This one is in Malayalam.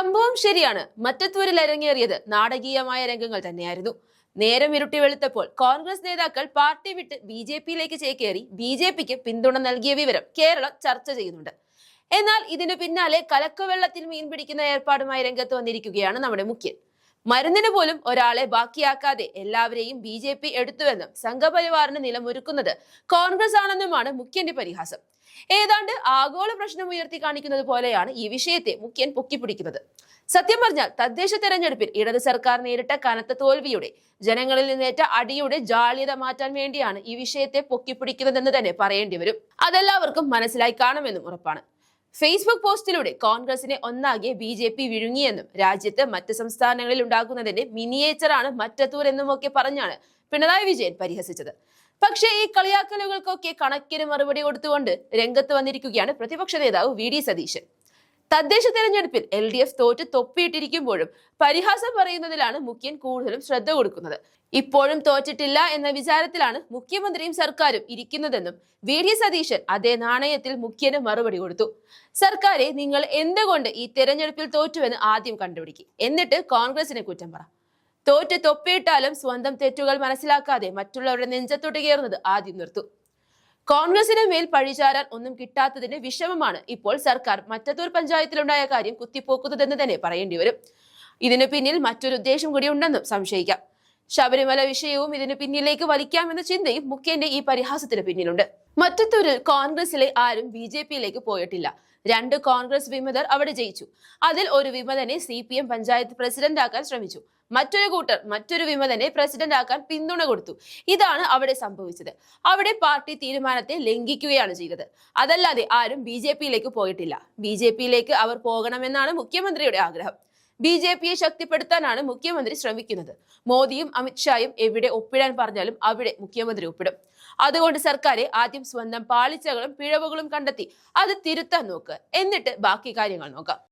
സംഭവം ശരിയാണ്. മറ്റത്തൂരിൽ അരങ്ങേറിയത് നാടകീയമായ രംഗങ്ങൾ തന്നെയായിരുന്നു. നേരം ഇരുട്ടി വെളുത്തപ്പോൾ കോൺഗ്രസ് നേതാക്കൾ പാർട്ടി വിട്ട് BJP-യിലേക്ക് ചേക്കേറി BJP-ക്ക് പിന്തുണ നൽകിയ വിവരം കേരളം ചർച്ച ചെയ്യുന്നുണ്ട്. എന്നാൽ ഇതിനു പിന്നാലെ കലക്കവെള്ളത്തിൽ മീൻ പിടിക്കുന്ന ഏർപ്പാടുമായി രംഗത്ത് വന്നിരിക്കുകയാണ് നമ്മുടെ മുഖ്യൻ. മരുന്നിന് പോലും ഒരാളെ ബാക്കിയാക്കാതെ എല്ലാവരെയും BJP എടുത്തുവെന്നും സംഘപരിവാറിന് നിലമൊരുക്കുന്നത് കോൺഗ്രസ് ആണെന്നുമാണ് മുഖ്യന്റെ പരിഹാസം. ഏതാണ്ട് ആഗോള പ്രശ്നം ഉയർത്തി കാണിക്കുന്നത് പോലെയാണ് ഈ വിഷയത്തെ മുഖ്യൻ പൊക്കിപ്പിടിക്കുന്നത്. സത്യം പറഞ്ഞാൽ തദ്ദേശ തെരഞ്ഞെടുപ്പിൽ ഇടത് സർക്കാർ നേരിട്ട കനത്ത തോൽവിയുടെ ജനങ്ങളിൽ നിന്നേറ്റ അടിയുടെ ജാള്യത മാറ്റാൻ വേണ്ടിയാണ് ഈ വിഷയത്തെ പൊക്കിപ്പിടിക്കുന്നതെന്ന് തന്നെ പറയേണ്ടി വരും. അതെല്ലാവർക്കും മനസ്സിലായി കാണുമെന്നും ഉറപ്പാണ്. ഫേസ്ബുക്ക് പോസ്റ്റിലൂടെ കോൺഗ്രസിനെ ഒന്നാകെ BJP വിഴുങ്ങിയെന്നും രാജ്യത്ത് മറ്റ് സംസ്ഥാനങ്ങളിൽ ഉണ്ടാകുന്നതിന്റെ മിനിയേച്ചറാണ് മറ്റത്തൂർ എന്നുമൊക്കെ പറഞ്ഞാണ് പിണറായി വിജയൻ പരിഹസിച്ചത്. പക്ഷേ ഈ കളിയാക്കലുകൾക്കൊക്കെ കണക്കിന് മറുപടി കൊടുത്തുകൊണ്ട് രംഗത്ത് വന്നിരിക്കുകയാണ് പ്രതിപക്ഷ നേതാവ് VD സതീശൻ. തദ്ദേശ തെരഞ്ഞെടുപ്പിൽ LDF തോറ്റ് തൊപ്പിയിട്ടിരിക്കുമ്പോഴും പരിഹാസം പറയുന്നതിലാണ് മുഖ്യൻ കൂടുതലും ശ്രദ്ധ കൊടുക്കുന്നത്. ഇപ്പോഴും തോറ്റിട്ടില്ല എന്ന വിചാരത്തിലാണ് മുഖ്യമന്ത്രിയും സർക്കാരും ഇരിക്കുന്നതെന്നും VD സതീശൻ അതേ നാണയത്തിൽ മുഖ്യന് മറുപടി കൊടുത്തു. സർക്കാരെ, നിങ്ങൾ എന്തുകൊണ്ട് ഈ തെരഞ്ഞെടുപ്പിൽ തോറ്റുവെന്ന് ആദ്യം കണ്ടുപിടിക്കും, എന്നിട്ട് കോൺഗ്രസിനെ കുറ്റം പറ. തോറ്റ് തൊപ്പിയിട്ടാലും സ്വന്തം തെറ്റുകൾ മനസ്സിലാക്കാതെ മറ്റുള്ളവരുടെ നെഞ്ചത്തോട്ട് കയറുന്നത് ആദ്യം നിർത്തൂ. കോൺഗ്രസിന് മേൽ പഴിചാരാൻ ഒന്നും കിട്ടാത്തതിന്റെ വിഷമമാണ് ഇപ്പോൾ സർക്കാർ മറ്റത്തൂർ പഞ്ചായത്തിലുണ്ടായ കാര്യം കുത്തിപ്പോക്കുന്നതെന്ന് തന്നെ പറയേണ്ടി വരും. ഇതിനു പിന്നിൽ മറ്റൊരു ഉദ്ദേശം കൂടി ഉണ്ടെന്നും സംശയിക്കാം. ശബരിമല വിഷയവും ഇതിനു പിന്നിലേക്ക് വലിക്കാമെന്ന ചിന്തയും മുഖ്യന്റെ ഈ പരിഹാസത്തിന് പിന്നിലുണ്ട്. മറ്റത്തൂരിൽ കോൺഗ്രസിലെ ആരും BJP-യിലേക്ക് പോയിട്ടില്ല. 2 കോൺഗ്രസ് വിമതർ അവിടെ ജയിച്ചു. അതിൽ ഒരു വിമതനെ CPM പഞ്ചായത്ത് പ്രസിഡന്റ് ആക്കാൻ ശ്രമിച്ചു. മറ്റൊരു കൂട്ടർ മറ്റൊരു വിമതനെ പ്രസിഡന്റ് ആക്കാൻ പിന്തുണ കൊടുത്തു. ഇതാണ് അവിടെ സംഭവിച്ചത്. അവിടെ പാർട്ടി തീരുമാനത്തെ ലംഘിക്കുകയാണ് ചെയ്തത്. അതല്ലാതെ ആരും BJP-യിലേക്ക് പോയിട്ടില്ല. BJP-യിലേക്ക് അവർ പോകണമെന്നാണ് മുഖ്യമന്ത്രിയുടെ ആഗ്രഹം. BJP-യെ ശക്തിപ്പെടുത്താനാണ് മുഖ്യമന്ത്രി ശ്രമിക്കുന്നത്. മോദിയും അമിത്ഷായും എവിടെ ഒപ്പിടാൻ പറഞ്ഞാലും അവിടെ മുഖ്യമന്ത്രി ഒപ്പിടും. അതുകൊണ്ട് സർക്കാരെ ആദ്യം സ്വന്തം പാളിച്ചകളും പിഴവുകളും കണ്ടെത്തി അത് തിരുത്താൻ നോക്കുക, എന്നിട്ട് ബാക്കി കാര്യങ്ങൾ നോക്കാം.